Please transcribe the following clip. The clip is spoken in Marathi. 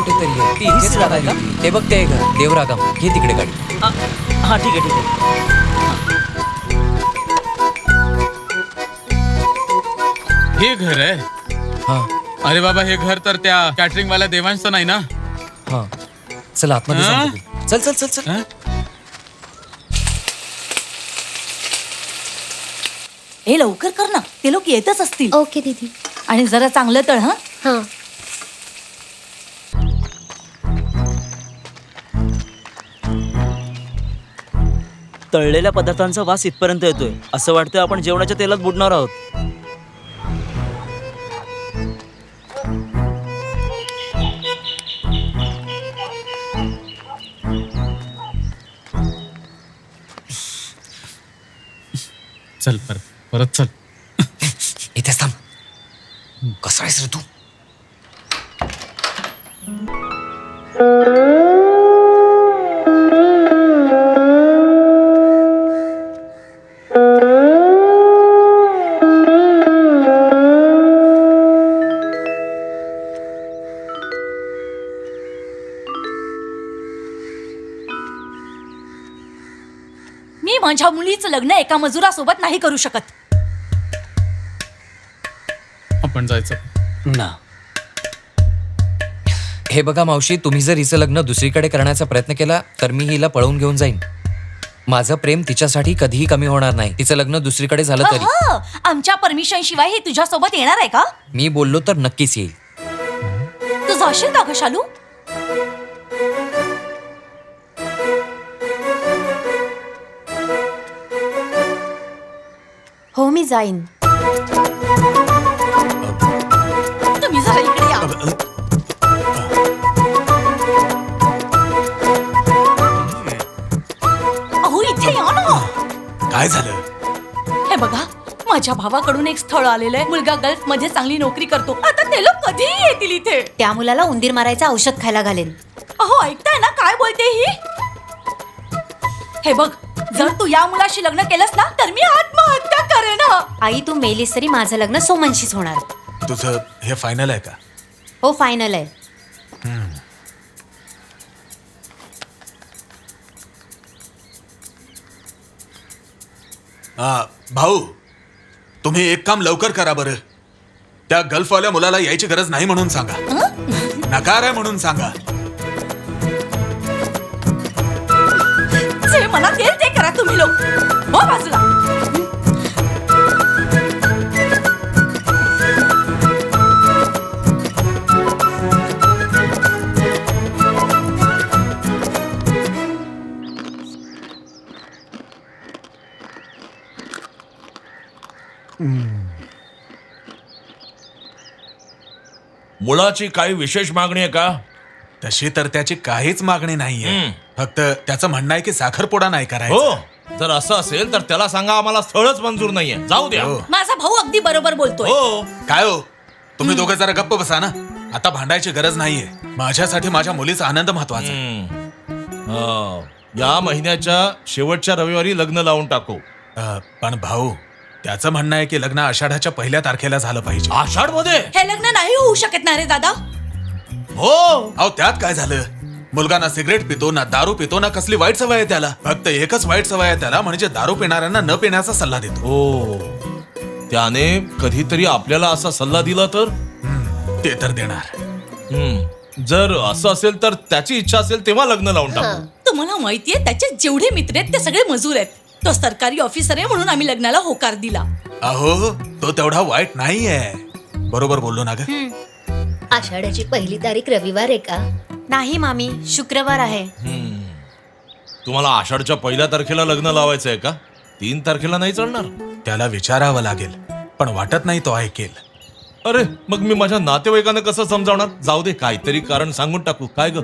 कुठेतरी आहे. ती इथेच राहणार का? हे बघ ते घर देवरागम. घे तिकडे गाडी. हा ठीक आहे ठीक आहे. हे घर आहे. हा अरे बाबा, हे घर तर त्या कॅटरिंग वाल्या देवांचं नाही ना? हा चल आतमध्ये हा? जाऊ बघू. चल चल चल चल. हं? हे लवकर कर ना, ते लोक येतच असतील. ओके दीदी. आणि जरा चांगलं तळ हा. हां. तळलेल्या पदार्थांचा वास इथपर्यंत येतोय. असं वाटतंय आपण जेवणाच्या तेलात बुडणार आहोत. चल परत चल. इथेच थांब. कसा आहेस रे तू? मी माझ्या मुलीचं लग्न एका मजुरासोबत नाही करू शकत. आपण जायचं. ना हे बघा मावशी, तुम्ही जर हिचं लग्न दुसरीकडे करण्याचा प्रयत्न केला तर मी हिला पळवून घेऊन जाईन. माझं प्रेम तिच्यासाठी कधीही कमी होणार नाही. तिचं लग्न दुसरीकडे झालं तरी. आमच्या परमिशन शिवाय हे तुझ्यासोबत येणार आहे का? मी बोललो तर नक्कीच येईल. तू जाशील का ग शालू? हो मी जाईन. तुम्ही जरा इकडे या. अहो इथे या ना. काय झालं? हे बघा, माझ्या भावाकडून एक स्थळ आलेलं आहे. मुलगा गल्फ मध्ये चांगली नोकरी करतो. आता ते लोक कधीही येतील इथे. त्या मुलाला उंदीर मारायचं औषध खायला घालेन. अहो ऐकताय ना काय बोलते ही? हे बघ, जर तू या मुलाशी लग्न केलंस ना तर मी आत्महत्या करेन. आई तू मेलीस तरी माझं लग्न सोमनशीच होणार. तुझं हे फायनल आहे का? हो फायनल आहे. भाऊ, तुम्ही एक काम लवकर करा बरं. त्या गल्फवाल्या मुलाला यायची गरज नाही म्हणून सांगा. नकार आहे म्हणून सांगा. जे मनात येईल ते करा तुम्ही लोक. हो बाजूला. मुलाची काही विशेष मागणी आहे का? तशी तर त्याची काहीच मागणी नाहीये. फक्त त्याचं म्हणणं आहे की साखरपुडा नाही करायचा. हो, जर असं असेल तर त्याला सांगा आम्हाला स्थळच मंजूर नाहीये. जाऊ द्या. हो. माझा भाऊ अगदी बरोबर बोलतोय. हो, काय हो, तुम्ही दोघं जरा गप्प बसा ना. आता भांडायची गरज नाहीये. माझ्यासाठी माझ्या मुलीचा आनंद महत्वाचा आहे. या महिन्याच्या शेवटच्या रविवारी लग्न लावून टाकू. पण भाऊ, त्याचं म्हणणं आहे की लग्न आषाढाच्या 1 तारखेला झालं पाहिजे. आषाढ मध्ये? हे लग्न नाही होऊ शकत ना रे दादा. हो. अहो त्यात काय झालं? मुलगा ना सिगरेट पितो, ना दारू पितो, ना कसली वाईट सवय आहे त्याला. फक्त एकच वाईट सवय आहे त्याला, म्हणजे दारू पिणाऱ्यांना न पिण्याचा सल्ला देतो. हो, त्याने कधीतरी आपल्याला असा सल्ला दिला तर? ते तर देणार. जर असं असेल तर त्याची इच्छा असेल तेव्हा लग्न लावून टाकू. तुम्हाला माहितीये त्याचे जेवढे मित्र आहेत ते सगळे मजूर आहेत. तो सरकारी ऑफिसर आहे म्हणून आम्ही लग्नाला होकार दिला. अहो तो तेवढा वाईट नाहीये. बरोबर बोललो ना ग? आषाढाची 1 तारीख रविवार आहे का? नाही मामी, शुक्रवार आहे. तुम्हाला आषाढच्या 1 तारखेला लग्न लावायचं आहे का? 3 तारखेला नाही चालणार? त्याला विचारावं लागेल, पण वाटत नाही तो ऐकेल. अरे मग मी माझ्या नातेवाईकांना कसं समजावणार? जाऊ दे, काहीतरी कारण सांगून टाकू. काय ग?